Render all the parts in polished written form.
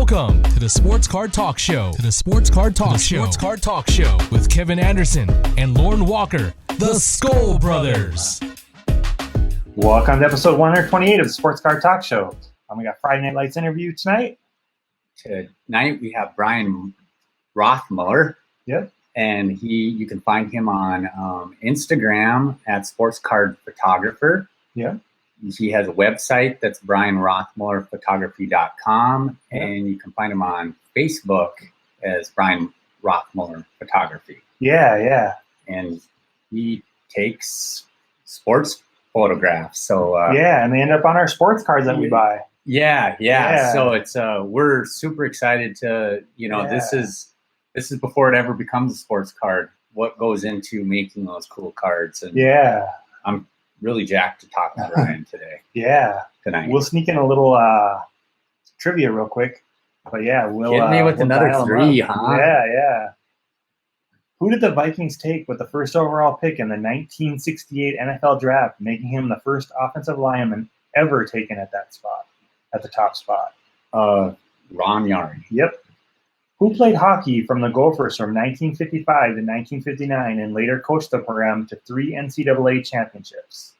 Welcome to the Sports Card Talk Show. To the Sports Card Talk Show. Sports Card Talk Show with Kevin Anderson and Lorn Walker, the Skull Brothers. Welcome to episode 128 of the Sports Card Talk Show. We got Friday Night Lights interview tonight. Tonight we have Brian Rothmuller. Yep. And you can find him on Instagram at sportscardphotographer. Yeah. He has a website that's brianrothmullerphotography.com. Yep. And you can find him on Facebook as Brian Rothmuller Photography. Yeah. And he takes sports photographs. So and they end up on our sports cards that we buy. Yeah. So it's we're super excited to, this is before it ever becomes a sports card, what goes into making those cool cards. And I'm really jacked to talk to Brian today. Tonight. We'll sneak in a little trivia real quick. But we'll hit me with another three, huh? Yeah. Who did the Vikings take with the first overall pick in the 1968 NFL draft, making him the first offensive lineman ever taken at that spot, at the top spot? Ron Yarn. Yep. Who played hockey from the Gophers from 1955 to 1959 and later coached the program to 3 NCAA championships?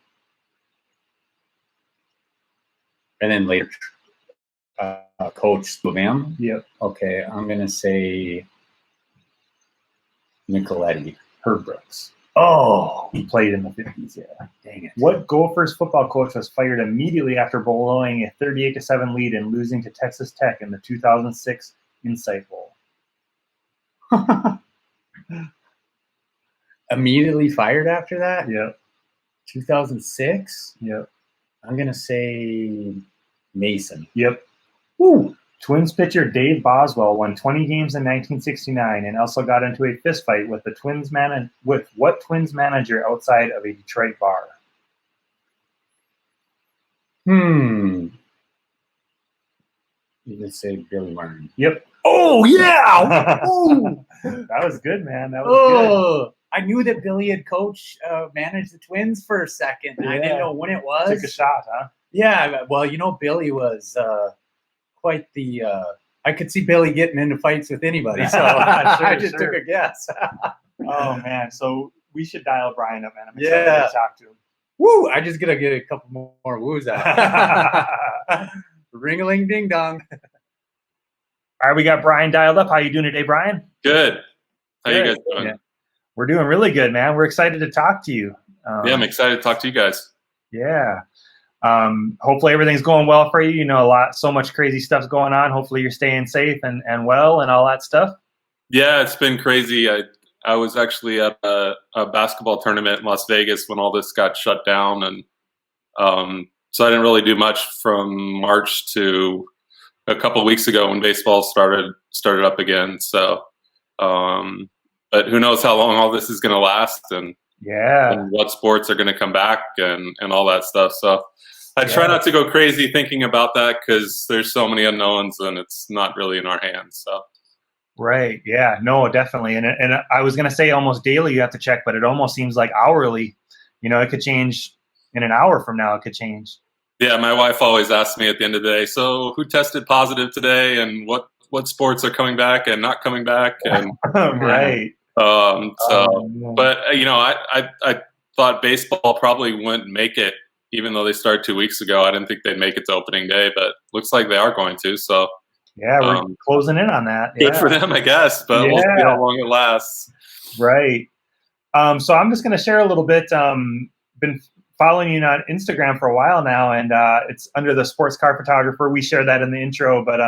And then later coached them? Yep. Okay, I'm going to say Nicoletti. Herb Brooks. Oh, he played in the 50s, yeah. Dang it. What Gophers football coach was fired immediately after blowing a 38-7 lead and losing to Texas Tech in the 2006 Insight Bowl? Immediately fired after that? Yep. 2006? Yep. I'm going to say Mason. Yep. Woo. Twins pitcher Dave Boswell won 20 games in 1969 and also got into a fistfight with the Twins Twins manager outside of a Detroit bar? You can say Billy Martin. Yep. Oh, yeah! Ooh. That was good, man. That was good. I knew that Billy had managed the Twins for a second. And I didn't know when it was. Took a shot, huh? Yeah, well, Billy was quite the I could see Billy getting into fights with anybody, so I just took a guess. Oh, man. So we should dial Brian up, man. I'm excited to talk to him. Woo! I just got to get a couple more woos out. Ring-a-ling ding dong. All right, we got Brian dialed up. How you doing today, Brian? Good. How you guys doing? Yeah. We're doing really good, man. We're excited to talk to you. I'm excited to talk to you guys. Yeah. Hopefully everything's going well for you. So much crazy stuff's going on. Hopefully you're staying safe and well and all that stuff. Yeah, it's been crazy. I was actually at a basketball tournament in Las Vegas when all this got shut down, and so I didn't really do much from March to a couple of weeks ago when baseball started up again. So, but who knows how long all this is going to last, and what sports are going to come back and all that stuff. So I try not to go crazy thinking about that because there's so many unknowns and it's not really in our hands. So. Right. Yeah, no, definitely. And I was going to say almost daily you have to check, but it almost seems like hourly. It could change in an hour from now. It could change. Yeah, my wife always asks me at the end of the day, so who tested positive today and what sports are coming back and not coming back? And right. But I thought baseball probably wouldn't make it, even though they started 2 weeks ago. I didn't think they'd make it to opening day, but looks like they are going to. So yeah, we're closing in on that. Good for them, I guess, but we'll see how long it lasts. Right. So I'm just going to share a little bit. Been following you on Instagram for a while now, and it's under the Sports Card Photographer. We share that in the intro, but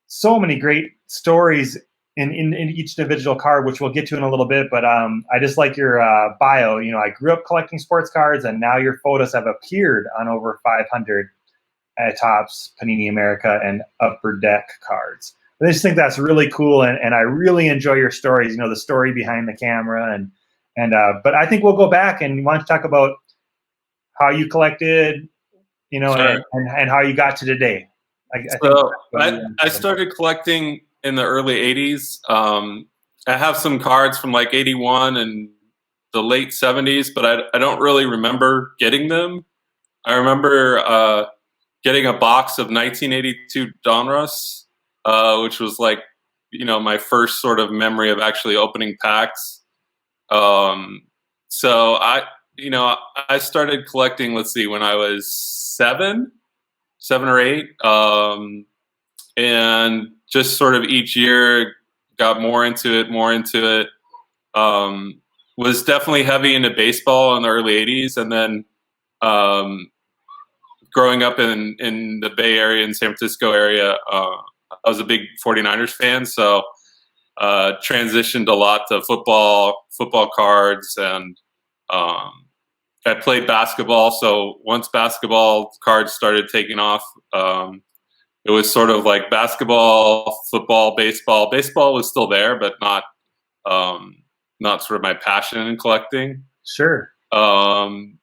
so many great stories in each individual card, which we'll get to in a little bit. But I just like your bio. I grew up collecting sports cards, and now your photos have appeared on over 500 Topps, Panini America, and Upper Deck cards. I just think that's really cool, and I really enjoy your stories. The story behind the camera, but I think we'll go back and want to talk about how you collected, Sure. and how you got to today. I started collecting in the early 80s. I have some cards from like 81 and the late 70s, but I don't really remember getting them. I remember getting a box of 1982 Donruss which was like, my first sort of memory of actually opening packs. So I started collecting, let's see, when I was seven or eight. And just sort of each year got more into it. Was definitely heavy into baseball in the early 80s. And then growing up in the Bay Area and San Francisco area, I was a big 49ers fan. So transitioned a lot to football cards, and I played basketball. So once basketball cards started taking off, it was sort of like basketball, football, baseball. Baseball was still there, but not sort of my passion in collecting. Sure. And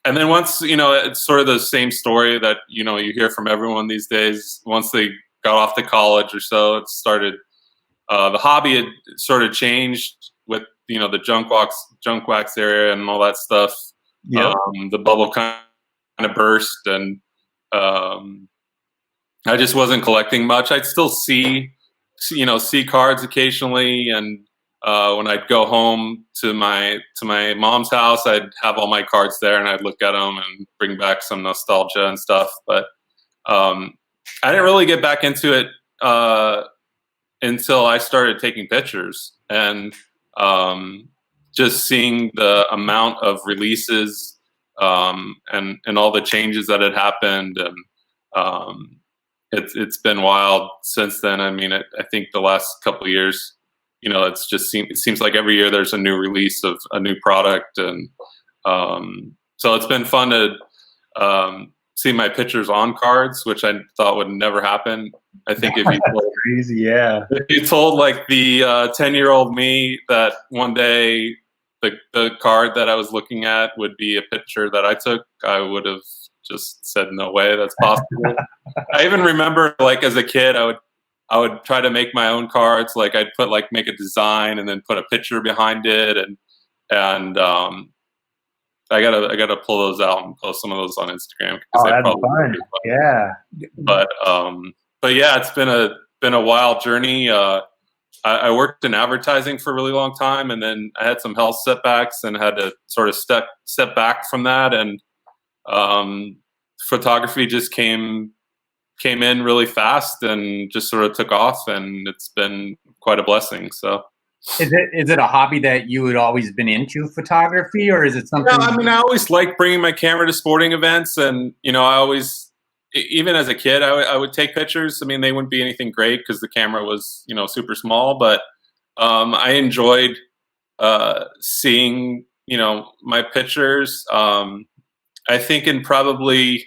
then once, it's sort of the same story that, you hear from everyone these days. Once they got off to college or so, it started, the hobby had sort of changed with, the junk wax area and all that stuff. Yeah. The bubble kind of burst, and I just wasn't collecting much. I'd still see cards occasionally, and when I'd go home to my mom's house, I'd have all my cards there, and I'd look at them and bring back some nostalgia and stuff. But I didn't really get back into it until I started taking pictures, and just seeing the amount of releases and all the changes that had happened, and it's been wild since then. I mean, I think the last couple of years, it seems like every year there's a new release of a new product, and so it's been fun to see my pictures on cards, which I thought would never happen. I think if you told, crazy, yeah. If you told like the 10-year-old me that one day the card that I was looking at would be a picture that I took, I would have just said, no way, that's possible. I even remember, like, as a kid, I would try to make my own cards. Like, I'd make a design and then put a picture behind it, and I gotta pull those out and post some of those on Instagram. Oh, that'd be fun. Yeah. But yeah, it's been a wild journey. I worked in advertising for a really long time, and then I had some health setbacks and had to sort of step back from that. And photography just came in really fast and just sort of took off, and it's been quite a blessing. So, is it a hobby that you had always been into, photography, or is it something? No, I mean, I always liked bringing my camera to sporting events, and I always, even as a kid, I would take pictures. I mean, they wouldn't be anything great because the camera was super small, but I enjoyed seeing my pictures. I think in probably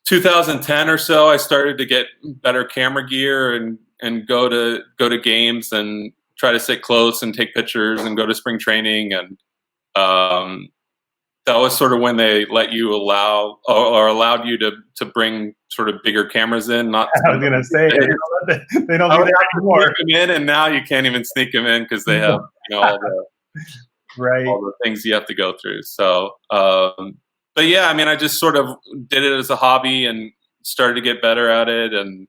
2010 or so, I started to get better camera gear and go to games and try to sit close and take pictures and go to spring training. And that was sort of when they allowed you to bring sort of bigger cameras in. Not I was gonna say they don't do that anymore. Sneak them in, and now you can't even sneak them in because they have all the right, all the things you have to go through. So, but yeah, I mean, I just sort of did it as a hobby and started to get better at it. And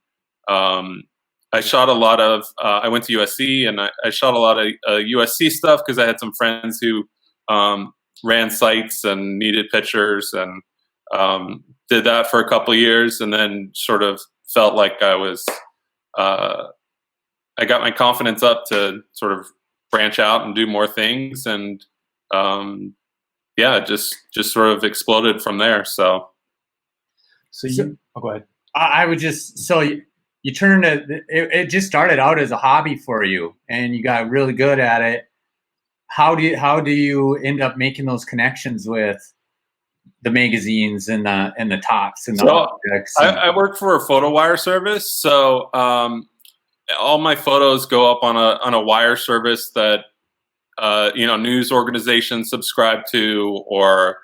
I shot a lot of. I went to USC, and I shot a lot of USC stuff because I had some friends who ran sites and needed pictures, and did that for a couple of years, and then sort of felt like I got my confidence up to sort of branch out and do more things, and just sort of exploded from there. So go ahead. I would just, you turned it just started out as a hobby for you, and you got really good at it. How do you end up making those connections with the magazines and the tops and the objects? I work for a photo wire service, so all my photos go up on a wire service that news organizations subscribe to, or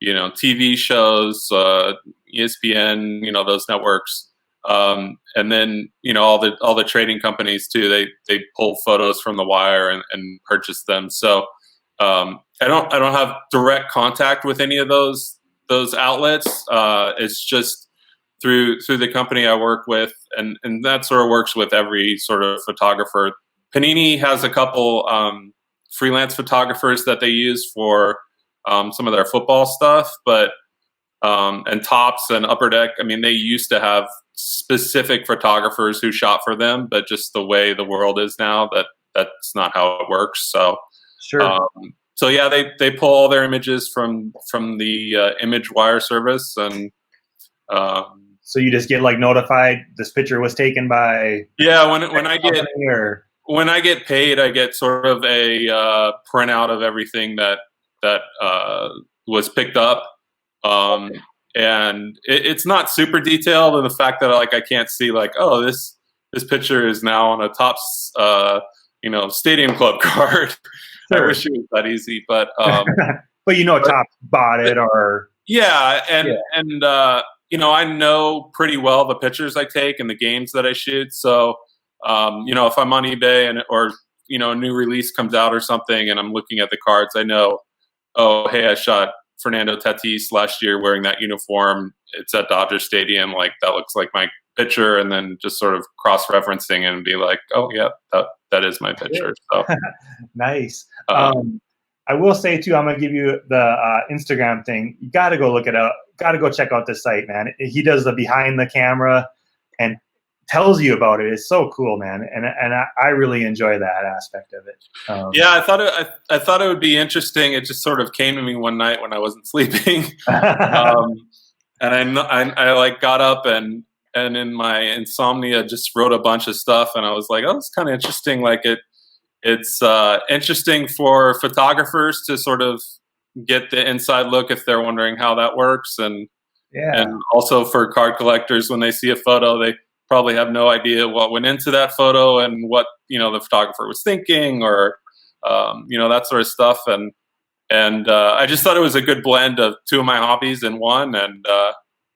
TV shows, ESPN, those networks, and then all the trading companies too. They pull photos from the wire and purchase them. So I don't have direct contact with any of those outlets. It's just through the company I work with, and that sort of works with every sort of photographer. Panini has a couple freelance photographers that they use for some of their football stuff, but and Tops and Upper Deck, I mean, they used to have specific photographers who shot for them, but just the way the world is now, that's not how it works. So sure. So yeah, they pull all their images from the image wire service, and so you just get like notified this picture was taken by. Yeah, when I get paid, I get sort of a printout of everything that was picked up, and it's not super detailed in the fact that like I can't see like, oh, this picture is now on a Tops Stadium Club card. Sure. I wish it was that easy, but but Tops bought it, or and I know pretty well the pictures I take and the games that I shoot. So if I'm on eBay or a new release comes out or something, and I'm looking at the cards, I know, oh, hey, I shot Fernando Tatis last year wearing that uniform. It's at Dodger Stadium. Like, that looks like my picture, and then just sort of cross-referencing and be like, oh yeah, that is my picture. So nice. I will say too, I'm gonna give you the Instagram thing. You got to go look it up. Got to go check out this site, man. He does the behind the camera and tells you about it. It's so cool, man. And I really enjoy that aspect of it. Yeah, I thought it would be interesting. It just sort of came to me one night when I wasn't sleeping, and I like got up and in my insomnia just wrote a bunch of stuff, and I was like, oh, it's kind of interesting. Like it's interesting for photographers to sort of get the inside look if they're wondering how that works, and also for card collectors, when they see a photo, they probably have no idea what went into that photo and what the photographer was thinking, or that sort of stuff. And I just thought it was a good blend of two of my hobbies in one, and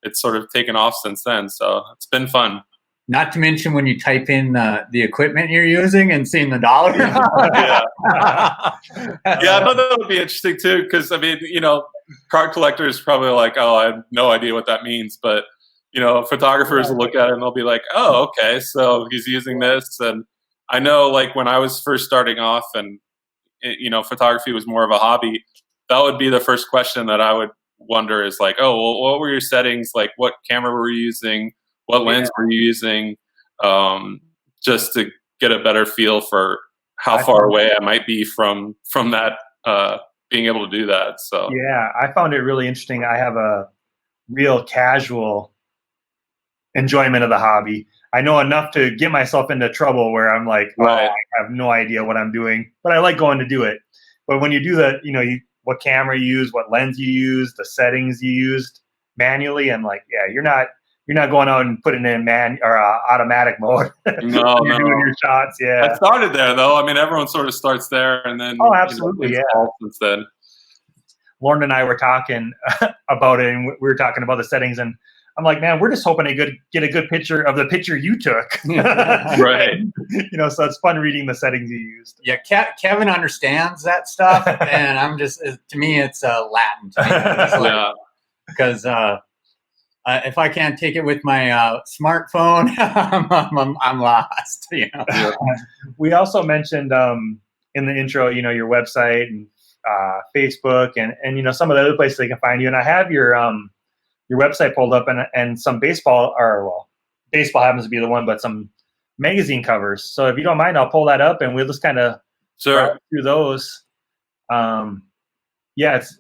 it's sort of taken off since then. So it's been fun. Not to mention when you type in the equipment you're using and seeing the dollar. Yeah, I thought that would be interesting too, because I mean, card collectors probably like, oh, I have no idea what that means, but photographers will look at it and they'll be like, oh, okay, so he's using this. And I know, like, when I was first starting off and photography was more of a hobby, that would be the first question that I would wonder is like, oh, well, what were your settings? Like, what camera were you using? What lens were you using? Just to get a better feel for how far away I might be from that, being able to do that. So yeah, I found it really interesting. I have a real casual enjoyment of the hobby. I know enough to get myself into trouble where I'm like, I have no idea what I'm doing, but I like going to do it. But when you do that, what camera you use, what lens you use, the settings you used manually, and like, yeah, you're not going out and putting in automatic mode. No, you're doing your shots. Yeah, I started there though. I mean, everyone sort of starts there, and then absolutely, since then. Lorn and I were talking about it, and we were talking about the settings, and I'm like, man, we're just hoping to get a good picture of the picture you took. Right. So it's fun reading the settings you used. Yeah, Kevin understands that stuff, and I'm just, to me, it's Latin to me. Yeah. Because if I can't take it with my smartphone, I'm lost. We also mentioned in the intro, your website and Facebook and some of the other places they can find you. And I have your website pulled up and some baseball, baseball happens to be the one, but some magazine covers. So if you don't mind, I'll pull that up and we'll just kind of through those. It's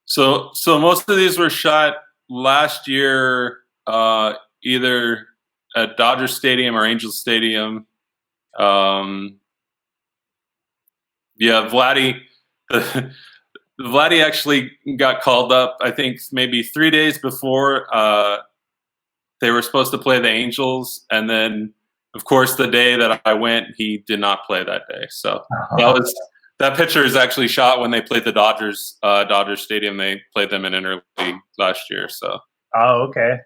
so most of these were shot last year, either at Dodger Stadium or Angel Stadium. Vladdy actually got called up, I think maybe 3 days before they were supposed to play the Angels. And then, of course, the day that I went, he did not play that day. So that picture is actually shot when they played the Dodgers, Dodger Stadium. They played them in interleague last year. So. Oh, okay.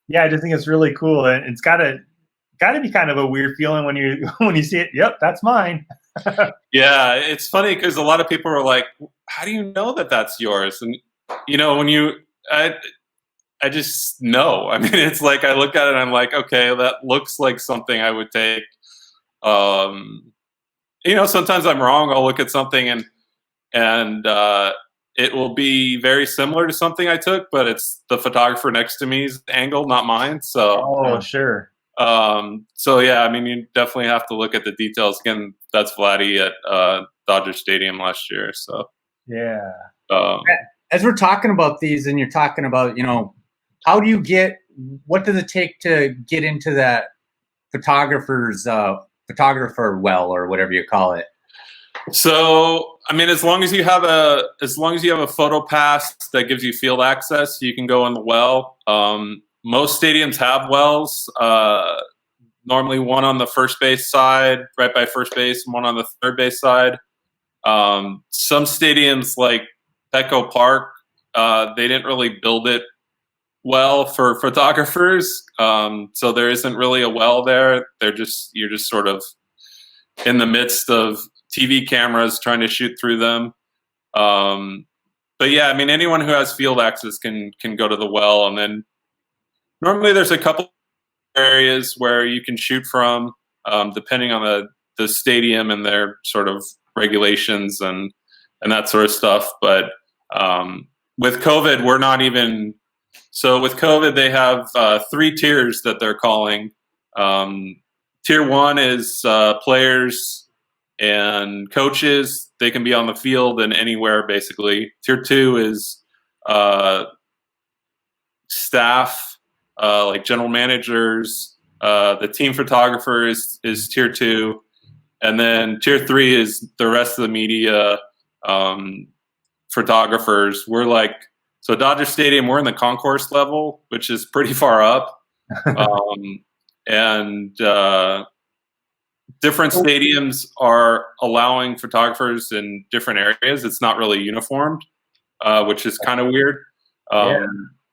Yeah, I just think it's really cool. And it's got to be kind of a weird feeling when you see it. Yep, that's mine. Yeah, it's funny because a lot of people are like, "How do you know that that's yours?" And I just know. I mean, it's like I look at it and I'm like, okay, that looks like something I would take. Sometimes I'm wrong. I'll look at something and it will be very similar to something I took, but it's the photographer next to me's angle, not mine. So, sure. So yeah, I mean, you definitely have to look at the details. Again, that's Vladdy at Dodger Stadium last year. So yeah. As we're talking about these, and you're talking about, what does it take to get into that photographer well, or whatever you call it? So, I mean, as long as you have a photo pass that gives you field access, you can go in the well. Most stadiums have wells. Normally, one on the first base side, right by first base, and one on the third base side. Some stadiums, like Petco Park, they didn't really build it well for photographers, so there isn't really a well there. You're just sort of in the midst of TV cameras trying to shoot through them. But yeah, I mean, anyone who has field access can go to the well, and then normally there's a couple areas where you can shoot from, depending on the stadium and their sort of regulations and that sort of stuff. But with COVID, we're not even. So with COVID, they have 3 tiers that they're calling. Tier 1 is players and coaches. They can be on the field and anywhere, basically. Tier 2 is staff, like general managers. The team photographer is Tier 2. And then Tier 3 is the rest of the media photographers. We're like, so Dodger Stadium, we're in the concourse level, which is pretty far up. And different stadiums are allowing photographers in different areas. It's not really uniformed, which is kind of weird.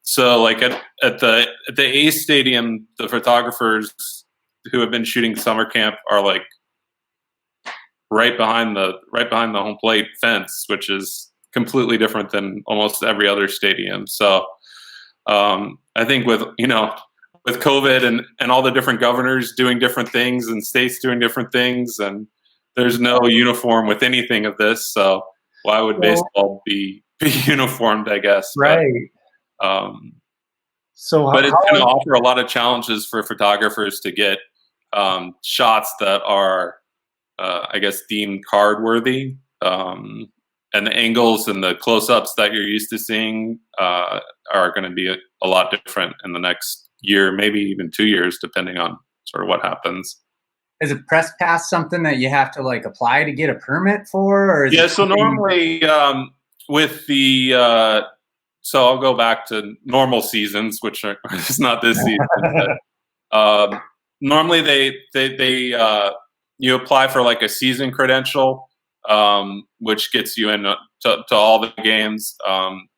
So like at the A's Stadium, the photographers who have been shooting summer camp are like right behind the home plate fence, which is completely different than almost every other stadium. So I think with COVID and all the different governors doing different things and states doing different things, and there's no uniform with anything of this. So why would baseball be uniformed, I guess? Right. But it's going to offer a lot of challenges for photographers to get shots that are, I guess, deemed card worthy. And the angles and the close-ups that you're used to seeing are going to be a lot different in the next year, maybe even 2 years, depending on sort of what happens. Is a press pass something that you have to like apply to get a permit for? Or so normally with the so I'll go back to normal seasons, which is not this season. But, normally they you apply for like a season credential, which gets you in to all the games.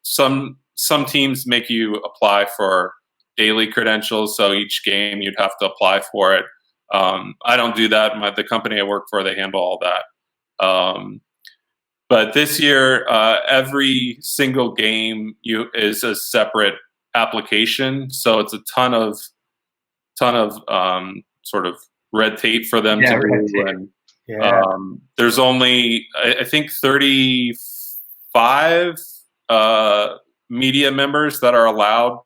Some teams make you apply for daily credentials, so each game you'd have to apply for it. I don't do that. The company I work for, they handle all that. But this year, every single game is a separate application, so it's a ton of sort of red tape for them to do. And there's only, I think, 35 media members that are allowed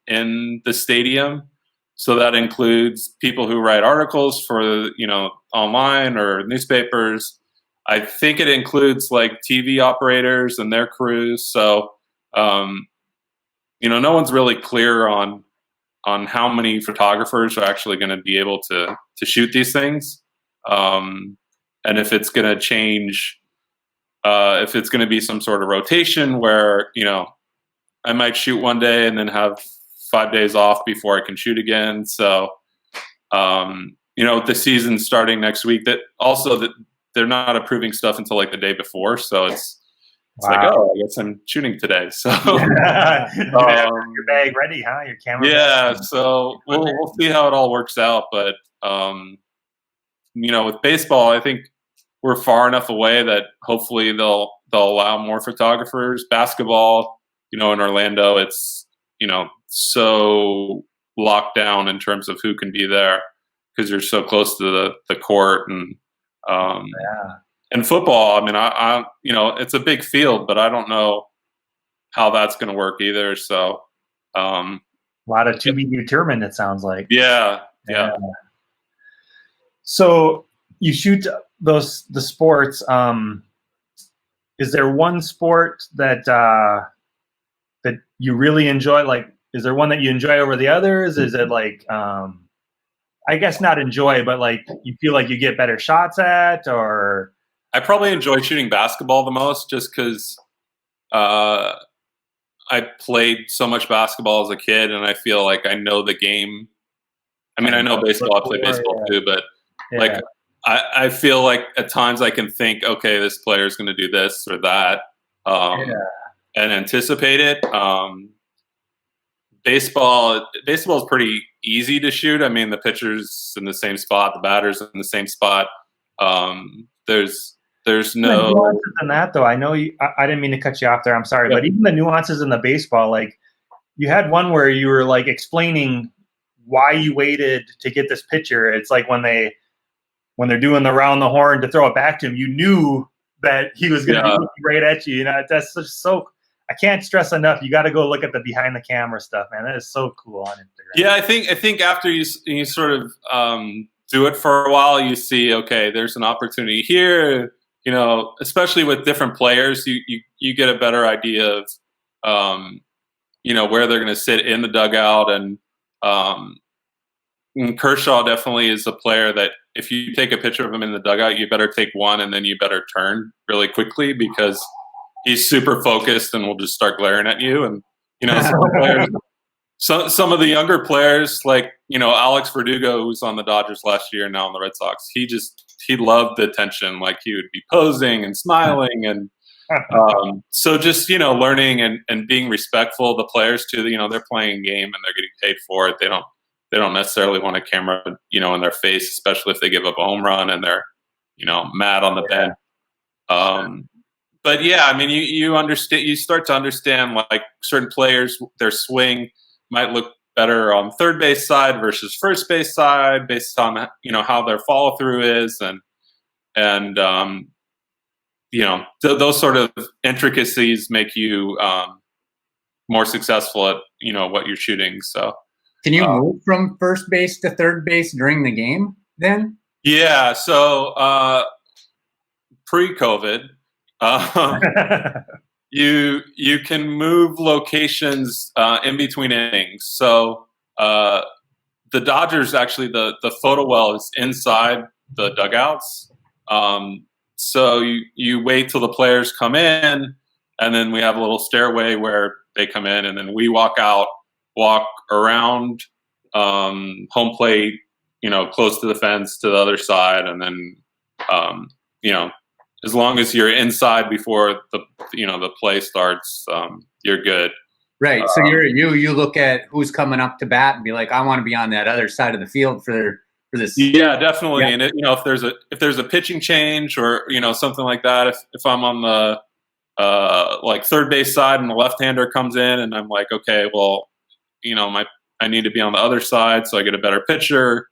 in the stadium. So that includes people who write articles for, online or newspapers. I think it includes like TV operators and their crews. So, no one's really clear on how many photographers are actually going to be able to shoot these things. And if it's going to change, if it's going to be some sort of rotation where, I might shoot one day and then have 5 days off before I can shoot again. So, with the season starting next week, that they're not approving stuff until like the day before. So it's like, I guess I'm shooting today. So your bag ready, huh? Your camera. Yeah. So we'll see how it all works out. But, with baseball, I think we're far enough away that hopefully they'll allow more photographers. Basketball, in Orlando, it's so locked down in terms of who can be there because you're so close to the court. And and football, I mean, I it's a big field, but I don't know how that's going to work either. So a lot of to be determined, it sounds like. Yeah. So you shoot the sports. Is there one sport that that you really enjoy? Like, is there one that you enjoy over the others? Is it like, I guess not enjoy, but like you feel like you get better shots at? Or I probably enjoy shooting basketball the most, just because I played so much basketball as a kid, and I feel like I know the game. I mean, I know baseball. I play baseball too, but like I feel like at times I can think, okay, this player is going to do this or that, and anticipate it. Baseball is pretty easy to shoot. I mean, the pitcher's in the same spot, the batter's in the same spot. There's no nuances in that, though. I know I didn't mean to cut you off there. I'm sorry, but even the nuances in the baseball, like you had one where you were like explaining why you waited to get this pitcher. It's like when they're doing the round the horn to throw it back to him, you knew that he was going to be looking right at you. That's just so. I can't stress enough. You got to go look at the behind the camera stuff, man. That is so cool on Instagram. Yeah, I think after you sort of do it for a while, you see, okay, there's an opportunity here. Especially with different players, you get a better idea of where they're going to sit in the dugout, and Kershaw definitely is a player that if you take a picture of him in the dugout, you better take one and then you better turn really quickly because he's super focused and will just start glaring at you. And some of the younger players, like Alex Verdugo, who's on the Dodgers last year, now on the Red Sox, he loved the attention. Like he would be posing and smiling, and so just learning and being respectful of the players too. They're playing a game and they're getting paid for it. They don't necessarily want a camera in their face, especially if they give up a home run and they're mad on the bench. But yeah, I mean, you start to understand like certain players, their swing might look better on third base side versus first base side based on how their follow through is, and those sort of intricacies make you more successful at what you're shooting. So can you move from first base to third base during the game then? Yeah, so pre-COVID, you can move locations in between innings. So the Dodgers, actually, the photo well is inside the dugouts. So you wait till the players come in, and then we have a little stairway where they come in, and then we walk around home plate, close to the fence to the other side, and then as long as you're inside before the play starts, you're good. Right. So you look at who's coming up to bat and be like, I want to be on that other side of the field for this. Yeah, definitely. Yeah. And if there's a pitching change or something like that, if I'm on the like third base side and the left-hander comes in and I'm like, okay, well, I need to be on the other side so I get a better pitcher.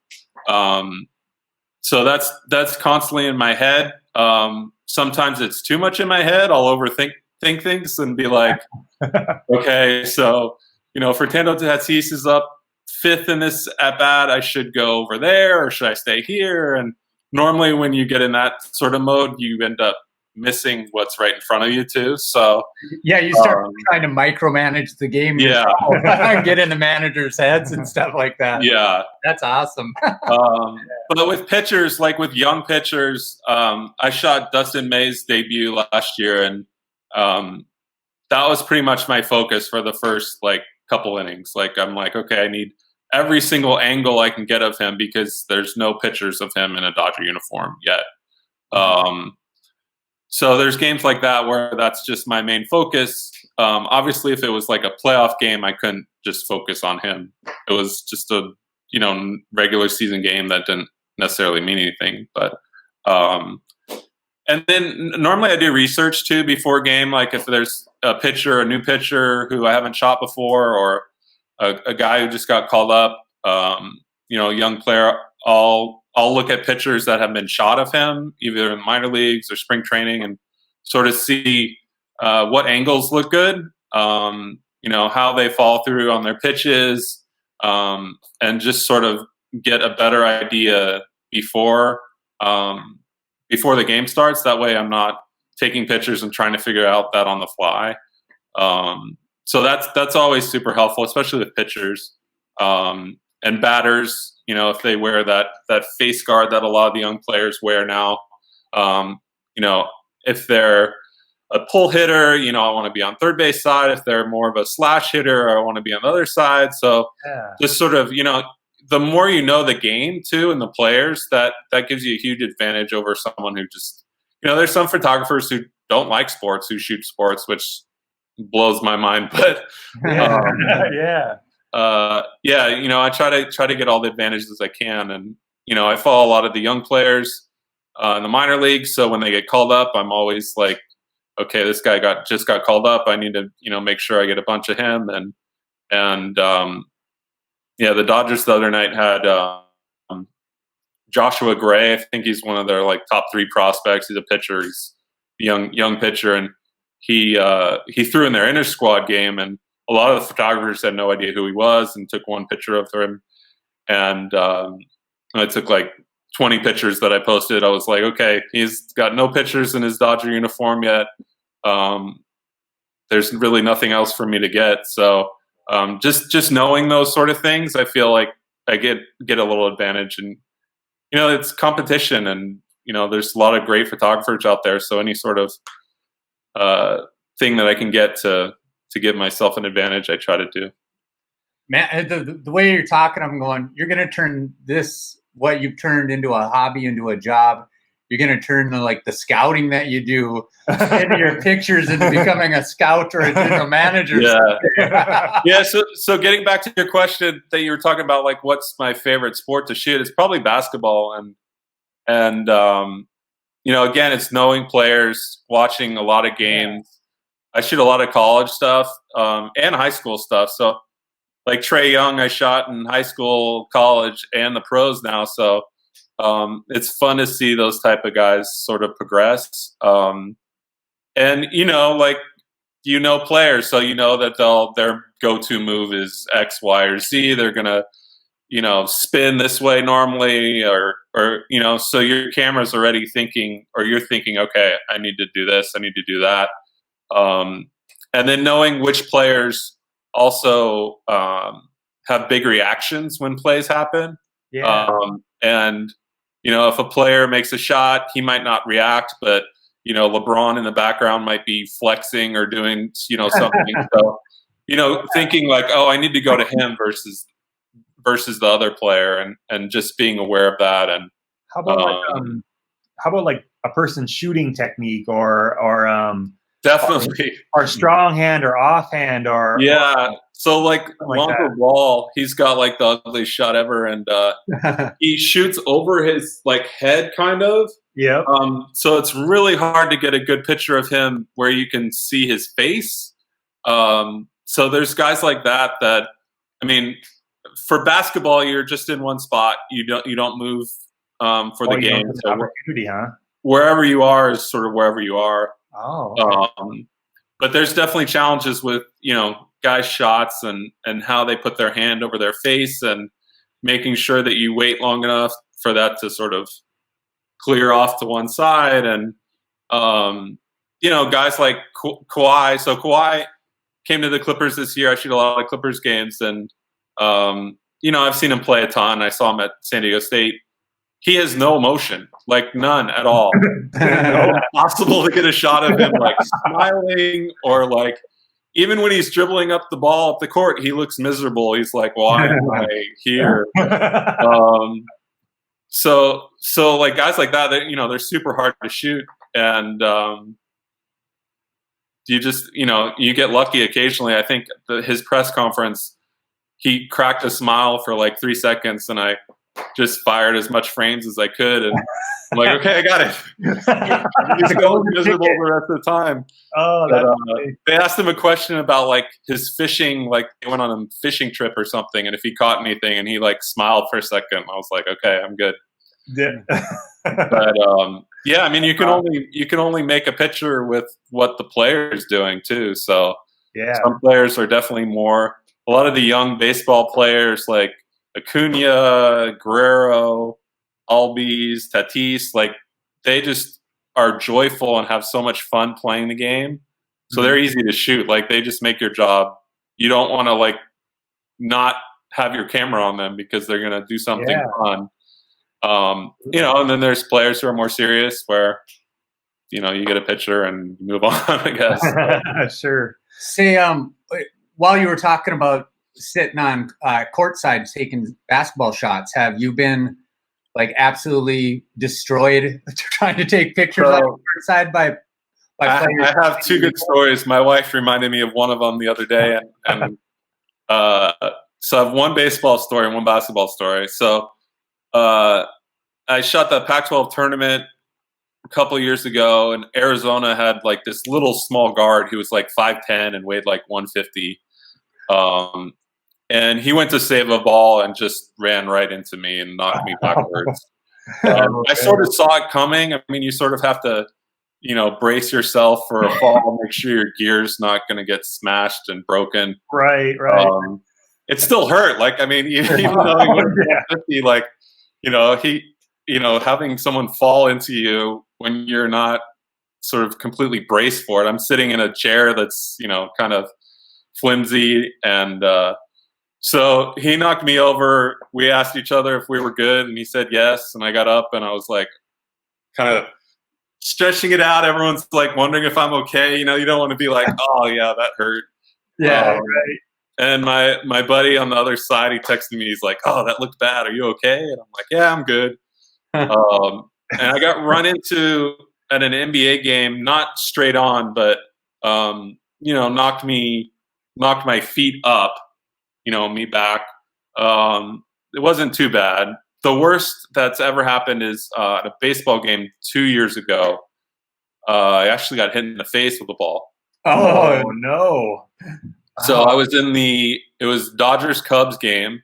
So that's constantly in my head. Sometimes it's too much in my head. I'll overthink things and be like, okay, so Fernando Tatis is up 5th in this at bat. I should go over there, or should I stay here? And normally, when you get in that sort of mode, you end up missing what's right in front of you too. So yeah, you start trying to micromanage the game. Yeah, get in the manager's heads and stuff like that. Yeah, that's awesome. But with pitchers, like with young pitchers, I shot Dustin May's debut last year, and that was pretty much my focus for the first couple innings. Like I'm like, okay, I need every single angle I can get of him because there's no pictures of him in a Dodger uniform yet. So there's games like that where that's just my main focus. Obviously, if it was like a playoff game, I couldn't just focus on him. It was just a regular season game that didn't necessarily mean anything. But and then normally I do research too before game, like if there's a new pitcher who I haven't shot before, or a guy who just got called up, you know, a young player, I'll look at pictures that have been shot of him, either in minor leagues or spring training, and sort of see what angles look good, you know, how they fall through on their pitches, and just sort of get a better idea before the game starts. That way I'm not taking pictures and trying to figure out that on the fly. So that's always super helpful, especially with pitchers. And batters, you know, if they wear that face guard that a lot of the young players wear now, you know, if they're a pull hitter, you know, I want to be on third base side. If they're more of a slash hitter, I want to be on the other side. So just sort of, you know, the more you know the game too and the players, that gives you a huge advantage over someone who just, you know, there's some photographers who don't like sports, who shoot sports, which blows my mind. But yeah, you know, I try to get all the advantages I can, and you know, I follow a lot of the young players in the minor leagues. So when they get called up, I'm always like, okay, this guy just got called up. I need to, you know, make sure I get a bunch of him. And yeah, the Dodgers the other night had Joshua Gray. I think he's one of their like top 3 prospects. He's a pitcher. He's a young pitcher, and he threw in their inter squad game, and a lot of the photographers had no idea who he was and took one picture of him. And I took like 20 pictures that I posted. I was like, okay, he's got no pictures in his Dodger uniform yet. There's really nothing else for me to get. So just knowing those sort of things, I feel like I get a little advantage. And, you know, it's competition, and, you know, there's a lot of great photographers out there. So any sort of thing that I can get to give myself an advantage, I try to do. Man, the way you're talking, I'm going, you're going to turn this, what you've turned into a hobby, into a job. You're going to turn like the scouting that you do into your pictures into becoming a scout or a general manager. Yeah. Yeah. So getting back to your question that you were talking about, like, what's my favorite sport to shoot? It's probably basketball. And you know, again, it's knowing players, watching a lot of games. I shoot a lot of college stuff and high school stuff. So like Trae Young, I shot in high school, college, and the pros now. So it's fun to see those type of guys sort of progress. And, you know, like, you know, players, so you know that their go-to move is X, Y, or Z. They're going to, you know, spin this way normally, or, you know, so your camera's already thinking, or you're thinking, okay, I need to do this, I need to do that. And then knowing which players also have big reactions when plays happen. And, you know, if a player makes a shot, he might not react, but, you know, LeBron in the background might be flexing or doing, you know, something. So, you know, thinking like, oh, I need to go to him versus the other player, and just being aware of that. And how about like a person's shooting technique, or definitely, or strong hand or offhand, or so like Lonzo Ball, he's got like the ugliest shot ever, and he shoots over his like head, kind of. Yeah. So it's really hard to get a good picture of him where you can see his face. So there's guys like that. I mean, for basketball, you're just in one spot. You don't move for the game. So opportunity, huh? Wherever you are is sort of wherever you are. Oh. Okay. But there's definitely challenges with, you know, guys' shots and how they put their hand over their face, and making sure that you wait long enough for that to sort of clear off to one side. And, you know, guys like Kawhi. So Kawhi came to the Clippers this year. I shoot a lot of Clippers games, and, you know, I've seen him play a ton. I saw him at San Diego State. He has no emotion, like none at all. Impossible to get a shot of him like smiling, or like even when he's dribbling up the ball up the court, he looks miserable. He's like, why am I here? So like guys like that, you know, they're super hard to shoot, and you just, you know, you get lucky occasionally. I think his press conference, he cracked a smile for like 3 seconds, and I just fired as much frames as I could, and I'm like, okay, I got it. He's going miserable the rest of the time. Oh, they asked him a question about like his fishing, like they went on a fishing trip or something, and if he caught anything, and he like smiled for a second. I was like, okay, I'm good. Yeah. But yeah, I mean, you can only make a picture with what the player is doing too. So yeah, some players are definitely more. A lot of the young baseball players like Acuna, Guerrero, Albies, Tatis, like they just are joyful and have so much fun playing the game. So they're easy to shoot. Like they just make your job. You don't want to like not have your camera on them because they're going to do something fun. You know, and then there's players who are more serious where, you know, you get a picture and move on, I guess. Sure. Say, while you were talking about sitting on courtside taking basketball shots, have you been like absolutely destroyed trying to take pictures on the courtside by players? I have two good stories. My wife reminded me of one of them the other day, and so I have one baseball story and one basketball story. So I shot the Pac-12 tournament a couple of years ago, and Arizona had like this little small guard who was like 5'10" and weighed like 150. And he went to save a ball and just ran right into me and knocked me backwards. I sort of saw it coming. I mean, you sort of have to, you know, brace yourself for a fall, make sure your gear's not going to get smashed and broken. Right. It still hurt. Like, I mean, even though he was 50, like, you know, having someone fall into you when you're not sort of completely braced for it. I'm sitting in a chair that's, you know, kind of flimsy, and so he knocked me over. We asked each other if we were good, and he said yes. And I got up, and I was like, kind of stretching it out. Everyone's like wondering if I'm okay. You know, you don't want to be like, oh yeah, that hurt. Yeah, right. And my buddy on the other side, he texted me. He's like, oh, that looked bad. Are you okay? And I'm like, yeah, I'm good. And I got run into at an NBA game, not straight on, but you know, knocked my feet up. You know, me back. It wasn't too bad. The worst that's ever happened is at a baseball game 2 years ago. I actually got hit in the face with a ball. Oh no! So I was it was Dodgers-Cubs game,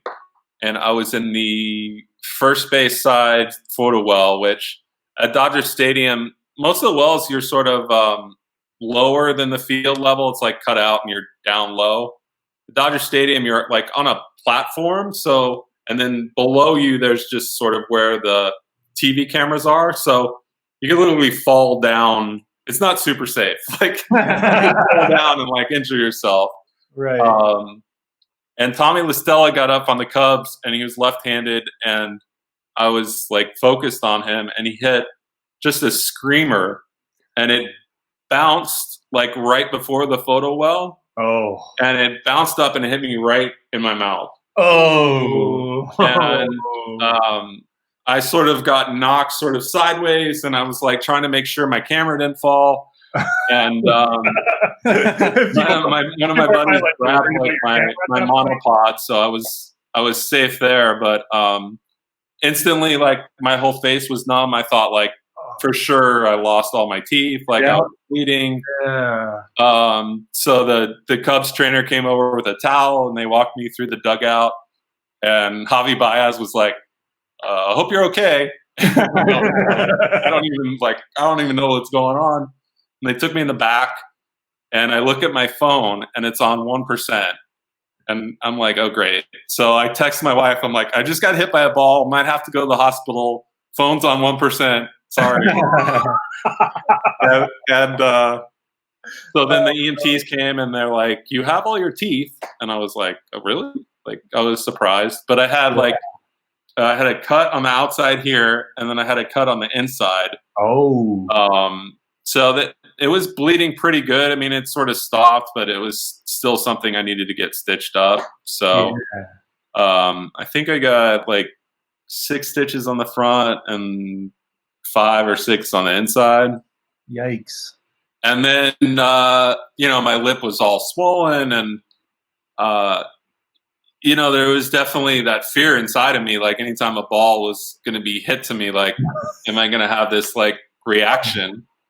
and I was in the first base side photo well, which at Dodger Stadium, most of the wells, you're sort of lower than the field level. It's like cut out and you're down low. Dodger Stadium, you're like on a platform. So, and then below you, there's just sort of where the TV cameras are. So you can literally fall down. It's not super safe. Like you can fall down and like injure yourself. Right. And Tommy LaStella got up on the Cubs, and he was left-handed, and I was like focused on him, and he hit just a screamer, and it bounced like right before the photo well. Oh. And it bounced up and it hit me right in my mouth. Oh. And I sort of got knocked sort of sideways, and I was like trying to make sure my camera didn't fall. And one of my buddies grabbed like my monopod, so I was safe there. But instantly, like my whole face was numb. I thought like for sure I lost all my teeth. Like I was bleeding. Yeah. So the Cubs trainer came over with a towel, and they walked me through the dugout. And Javi Baez was like, "I hope you're okay." I don't even know what's going on. And they took me in the back, and I look at my phone, and it's on 1%. And I'm like, oh, great. So I text my wife. I'm like, I just got hit by a ball. Might have to go to the hospital. Phone's on 1%. Sorry. So then the EMTs came, and they're like, you have all your teeth. And I was like, oh, really? Like, I was surprised. But I had I had a cut on the outside here, and then I had a cut on the inside. Oh. So that it was bleeding pretty good. I mean, it sort of stopped, but it was still something I needed to get stitched up. So I think I got like 6 stitches on the front and 5 or 6 on the inside. Yikes. And then, my lip was all swollen, and, there was definitely that fear inside of me. Like anytime a ball was going to be hit to me, like, am I going to have this like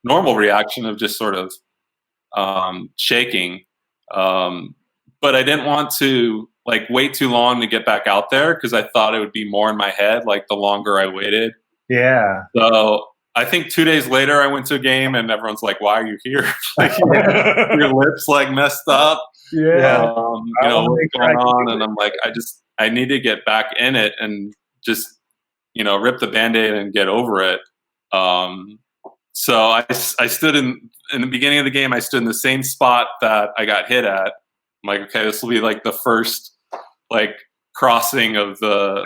normal reaction of just sort of shaking. But I didn't want to like wait too long to get back out there because I thought it would be more in my head, like the longer I waited. Yeah. So I think 2 days later I went to a game and everyone's like, "Why are you here? Like, your lips like messed up." Yeah. What's going on? And I'm like, I need to get back in it and just, rip the Band-Aid and get over it. So I stood in the beginning of the game, I stood in the same spot that I got hit at. I'm like, okay, this will be like the first like crossing of the,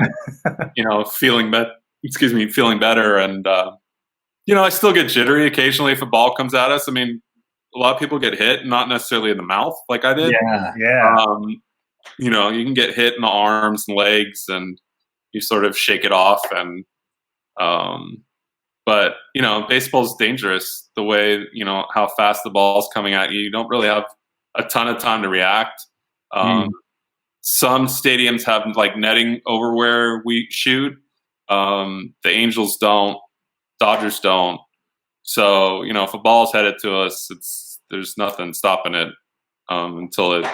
feeling better. And, I still get jittery occasionally if a ball comes at us. I mean, a lot of people get hit, not necessarily in the mouth like I did. Yeah. You can get hit in the arms and legs and you sort of shake it off. And, but, baseball's dangerous the way, how fast the ball's coming at you. You don't really have a ton of time to react. Some stadiums have like netting over where we shoot. The Angels don't, Dodgers don't. So, if a ball's headed to us, there's nothing stopping it until it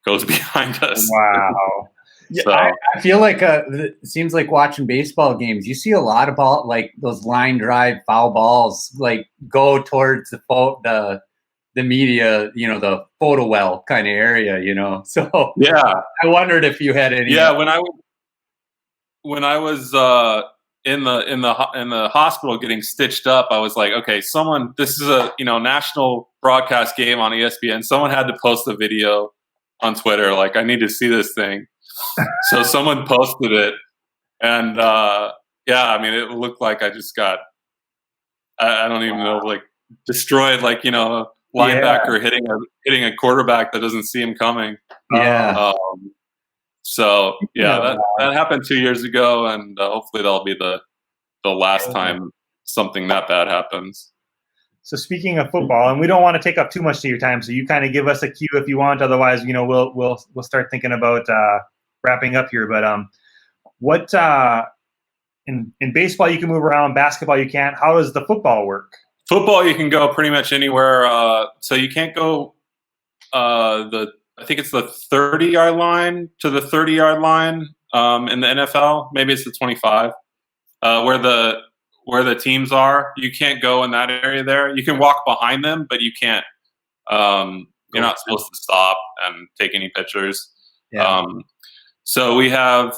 goes behind us. Wow. So. I feel like it seems like watching baseball games, you see a lot of like those line drive foul balls like go towards the media, the photo well kind of area, So yeah, I wondered if you had any. Yeah, when I was in the hospital getting stitched up, I was like, okay, this is a national broadcast game on ESPN. Someone had to post a video on Twitter, like I need to see this thing. So someone posted it, and it looked like I just got I don't even know, like destroyed, like linebacker hitting a quarterback that doesn't see him coming. Yeah. That happened 2 years ago, and hopefully that'll be the last time something that bad happens. So speaking of football, and we don't want to take up too much of your time, so you kind of give us a cue if you want. Otherwise, we'll start thinking about wrapping up here. But what in baseball you can move around, basketball you can't. How does the football work? Football you can go pretty much anywhere. So you can't go I think it's the 30-yard line to the 30-yard line in the NFL. Maybe it's the 25, where the teams are. You can't go in that area there. You can walk behind them, but you can't. You're not supposed to stop and take any pictures. Yeah. So we have,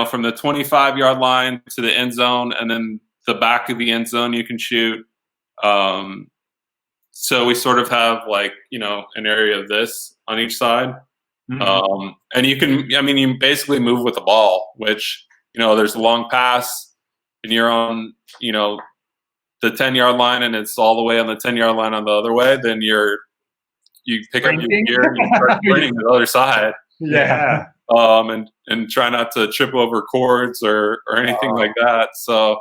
from the 25-yard line to the end zone, and then the back of the end zone you can shoot. So we sort of have like, an area of this on each side. Mm-hmm. And you basically move with the ball, which, there's a long pass and you're on, the 10-yard line and it's all the way on the 10-yard line on the other way. Then you pick up your gear and you start sprinting to the other side. Yeah. And try not to trip over cords or anything like that. So,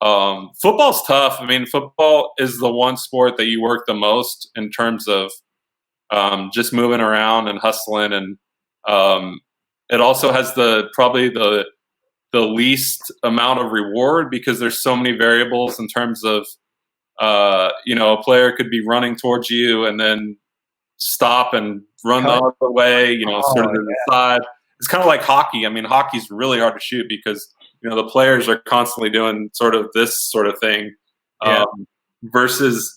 football's tough. I mean, football is the one sport that you work the most in terms of just moving around and hustling, and it also has probably the least amount of reward because there's so many variables in terms of a player could be running towards you and then stop and run the other way, sort of to the side. It's kind of like hockey. I mean, hockey's really hard to shoot because the players are constantly doing sort of this sort of thing, versus,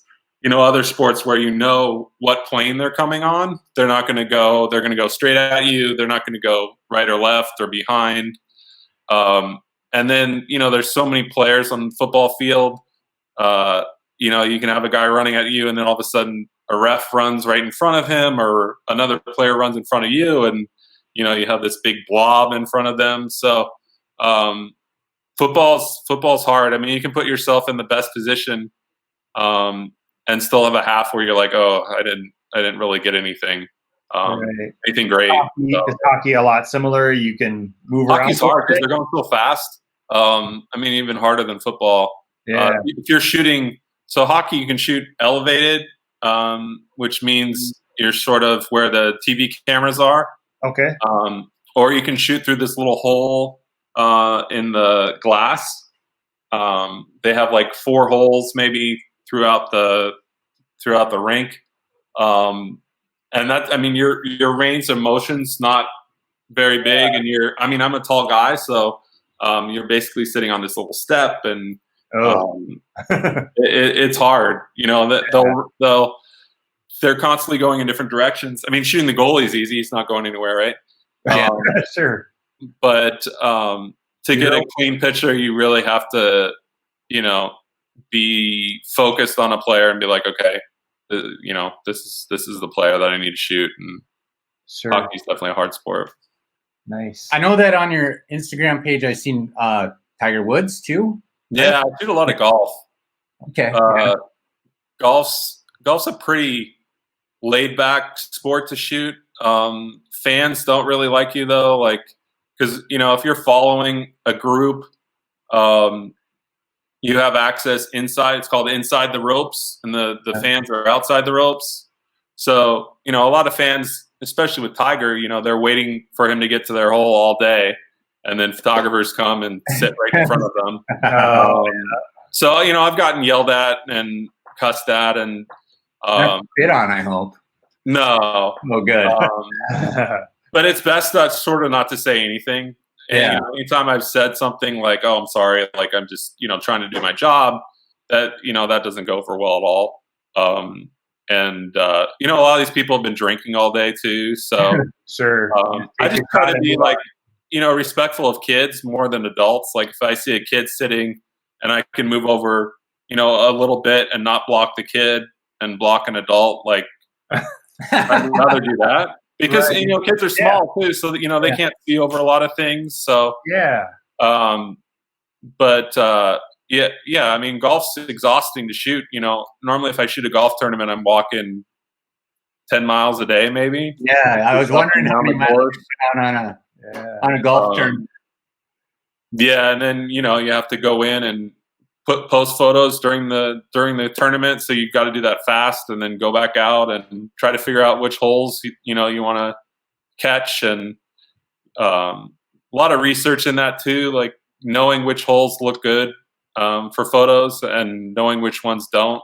other sports where what plane they're coming on. They're not going to go. They're going to go straight at you. They're not going to go right or left or behind. And then there's so many players on the football field. You can have a guy running at you, and then all of a sudden a ref runs right in front of him, or another player runs in front of you, and you have this big blob in front of them. So. Football's hard. I mean, you can put yourself in the best position, and still have a half where you're like, oh, I didn't really get anything, anything great. Is hockey a lot similar? You can move around. Hockey's hard because they're going so fast. Even harder than football. Yeah. If you're shooting, so hockey you can shoot elevated, which means you're sort of where the TV cameras are. Okay. or you can shoot through this little hole in the glass. They have like 4 holes maybe throughout the rink, and that, I mean, your range of motion's not very big, and I'm a tall guy, so you're basically sitting on this little step, and it's hard, you know, that they're constantly going in different directions. I mean, shooting the goalie is easy; it's not going anywhere, right? Sure. But to get a clean picture, you really have to, you know, be focused on a player and be like, okay, you know, this is the player that I need to shoot. And hockey's definitely a hard sport. Nice. I know that on your Instagram page, I've seen Tiger Woods too. Yeah, I shoot a lot of golf. Okay. Golf's a pretty laid back sport to shoot. Fans don't really like you though, like, because, you know, if you're following a group, you have access inside. It's called inside the ropes, and the fans are outside the ropes. So, you know, a lot of fans, especially with Tiger, you know, they're waiting for him to get to their hole all day, and then photographers come and sit right in front of them. So, you know, I've gotten yelled at and cussed at, and spit on, I hope. No. Oh, good. But it's best sort of not to say anything. And, you know, anytime I've said something like, "Oh, I'm sorry," like I'm just, you know, trying to do my job, that, you know, that doesn't go over well at all. And you know, a lot of these people have been drinking all day too, so sure. I just try to be like, you know, respectful of kids more than adults. Like if I see a kid sitting and I can move over, you know, a little bit and not block the kid and block an adult, like I'd rather do that. Because you know, kids are small too, so that, you know, they can't see over a lot of things. So but I mean, golf's exhausting to shoot. You know, normally if I shoot a golf tournament, I'm walking 10 miles a day, maybe. Yeah, I was wondering how many miles on a golf tournament. Yeah, and then, you know, you have to go in and post photos during the tournament, so you've got to do that fast, and then go back out and try to figure out which holes you know you want to catch, and a lot of research in that too, like knowing which holes look good for photos and knowing which ones don't.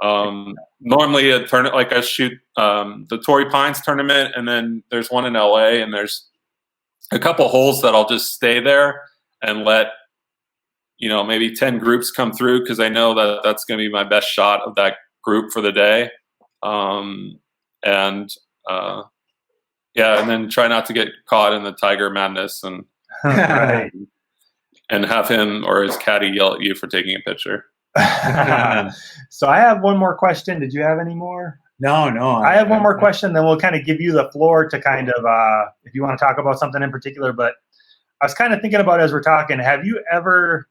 Normally a tournament, like I shoot the Torrey Pines tournament, and then there's one in LA, and there's a couple holes that I'll just stay there and let, you know, maybe 10 groups come through, because I know that that's going to be my best shot of that group for the day. And then try not to get caught in the Tiger madness and and have him or his caddy yell at you for taking a picture. So I have one more question. Did you have any more? No. I have one more question, then we'll kind of give you the floor to kind of, if you want to talk about something in particular. But I was kind of thinking about, as we're talking, have you ever,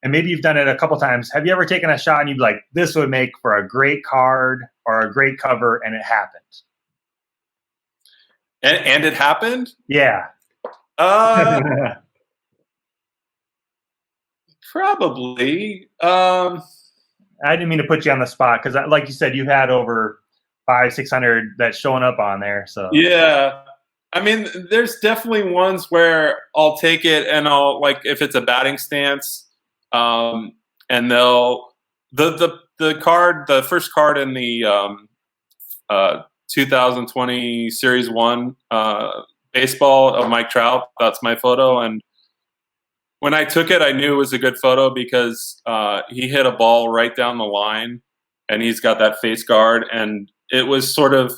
and maybe you've done it a couple times, have you ever taken a shot and you'd be like, this would make for a great card or a great cover, and it happened? And it happened? Yeah. Probably. I didn't mean to put you on the spot, because like you said, you had over 500-600 that's showing up on there. So yeah, I mean, there's definitely ones where I'll take it, and I'll, like, if it's a batting stance, and they'll the first card in the 2020 Series 1 baseball of Mike Trout, that's my photo. And when I took it, I knew it was a good photo because he hit a ball right down the line, and he's got that face guard, and it was sort of,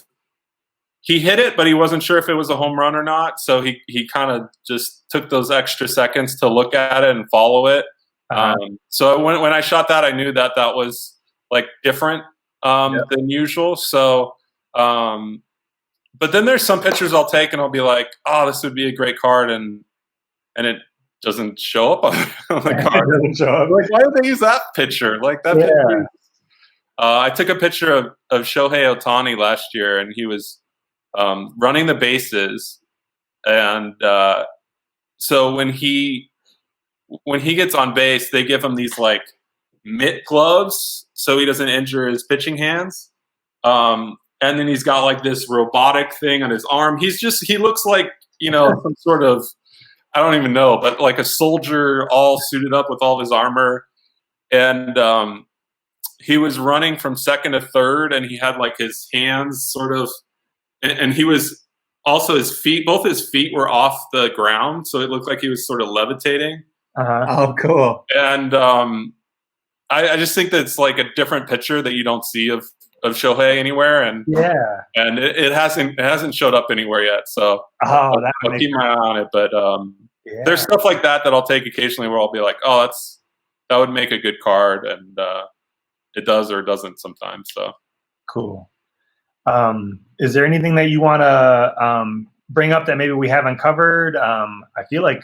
he hit it, but he wasn't sure if it was a home run or not. So he kind of just took those extra seconds to look at it and follow it. So when I shot that, I knew that was like different than usual. So, but then there's some pictures I'll take and I'll be like, oh, this would be a great card. And it doesn't show up on the card. Like, why did they use that picture? Like that picture. I took a picture of Shohei Ohtani last year, and he was running the bases. And so when he gets on base, they give him these like mitt gloves so he doesn't injure his pitching hands. And then he's got like this robotic thing on his arm. He looks like some sort of, I don't even know, but like a soldier all suited up with all of his armor. And he was running from second to third, and he had like his hands sort of, and he was also, both his feet were off the ground. So it looked like he was sort of levitating. Oh, cool. And I just think that it's like a different picture that you don't see of Shohei anywhere, and it hasn't showed up anywhere yet. So I'll keep my eye on it. But there's stuff like that I'll take occasionally where I'll be like, oh, that would make a good card, and it does or it doesn't sometimes. So cool. Is there anything that you want to bring up that maybe we haven't covered? I feel like,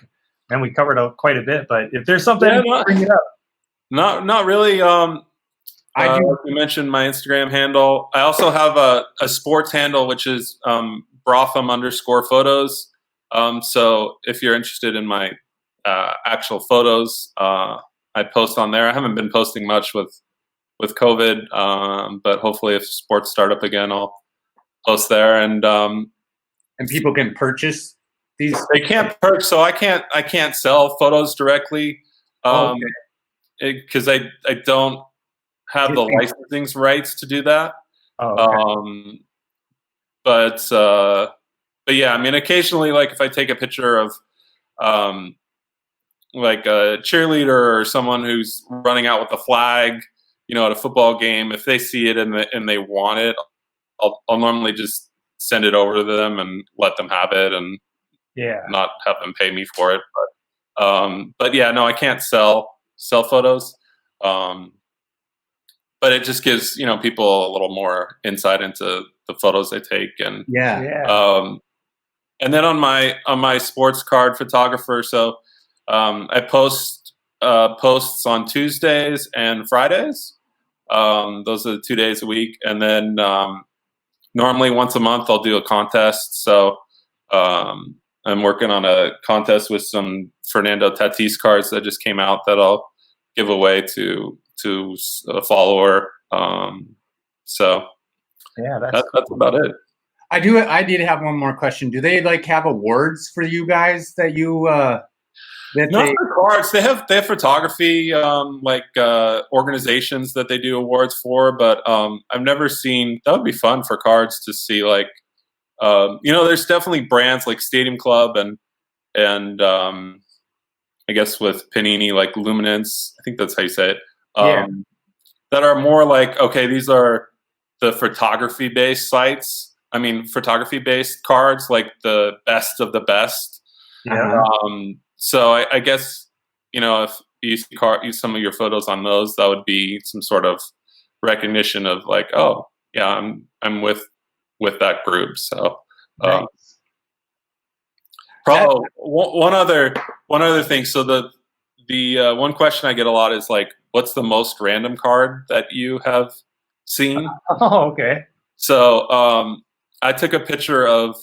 man, we covered quite a bit, but if there's something, bring it up. Not really. You mentioned my Instagram handle. I also have a sports handle, which is Brotham_photos. So if you're interested in my actual photos, I post on there. I haven't been posting much with COVID, but hopefully if sports start up again, I'll post there. And people can purchase these. They can't purchase, so I can't sell photos directly. Because I don't have the licensing rights to do that. But yeah, I mean, occasionally, like if I take a picture of like a cheerleader or someone who's running out with a flag, at a football game, if they see it and they want it, I'll normally just send it over to them and let them have it, and not have them pay me for it. But yeah, no, I can't sell photos. But it just gives, people a little more insight into the photos they take. And and then on my sports card photographer, so I post posts on Tuesdays and Fridays. Those are the 2 days a week. And then normally once a month I'll do a contest. So I'm working on a contest with some Fernando Tatis cards that just came out that I'll give away to a follower. So that's about it. I did have one more question. Do they have awards for you guys that you not for cards? They have photography organizations that they do awards for, but I've never seen. That would be fun for cards to see. There's definitely brands like Stadium Club and I guess with Panini, like Luminance, I think that's how you say it, that are more like, okay, these are the photography-based sites. I mean, photography-based cards, like the best of the best. So I guess, if you use some of your photos on those, that would be some sort of recognition of like, oh, yeah, I'm with that group. So nice. Probably one other thing. So the one question I get a lot is like, what's the most random card that you have seen? Oh, okay. So I took a picture of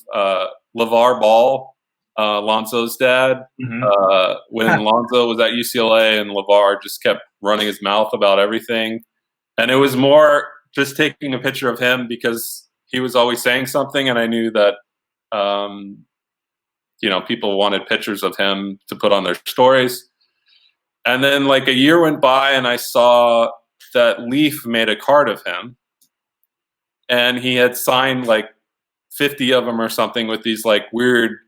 LeVar Ball, Lonzo's dad, when Lonzo was at UCLA and LeVar just kept running his mouth about everything. And it was more just taking a picture of him because he was always saying something, and I knew that people wanted pictures of him to put on their stories. And then like a year went by and I saw that Leaf made a card of him, and he had signed like 50 of them or something with these like weird,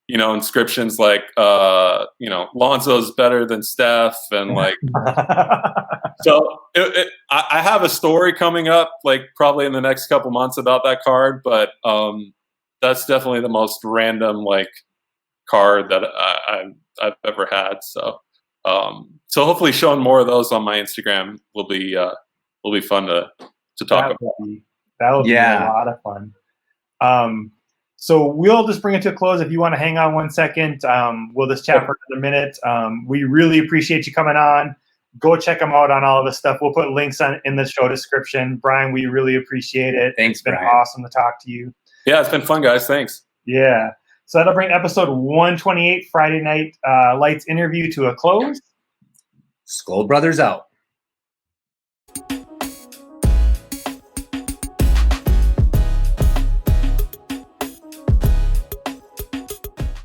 inscriptions like, Lonzo's better than Steph. And like, so I have a story coming up, like probably in the next couple months about that card, but that's definitely the most random like card that I've ever had. So hopefully showing more of those on my Instagram will be fun to talk about. That would be a lot of fun. So we'll just bring it to a close. If you want to hang on 1 second, we'll just chat for another minute. We really appreciate you coming on. Go check them out on all of this stuff. We'll put links in the show description. Brian, we really appreciate it. Thanks, It's been Brian. awesome to talk to you. Yeah, it's been fun, guys. Thanks. Yeah. So that'll bring episode 128, Friday Night Lights interview, to a close. Skull Brothers out.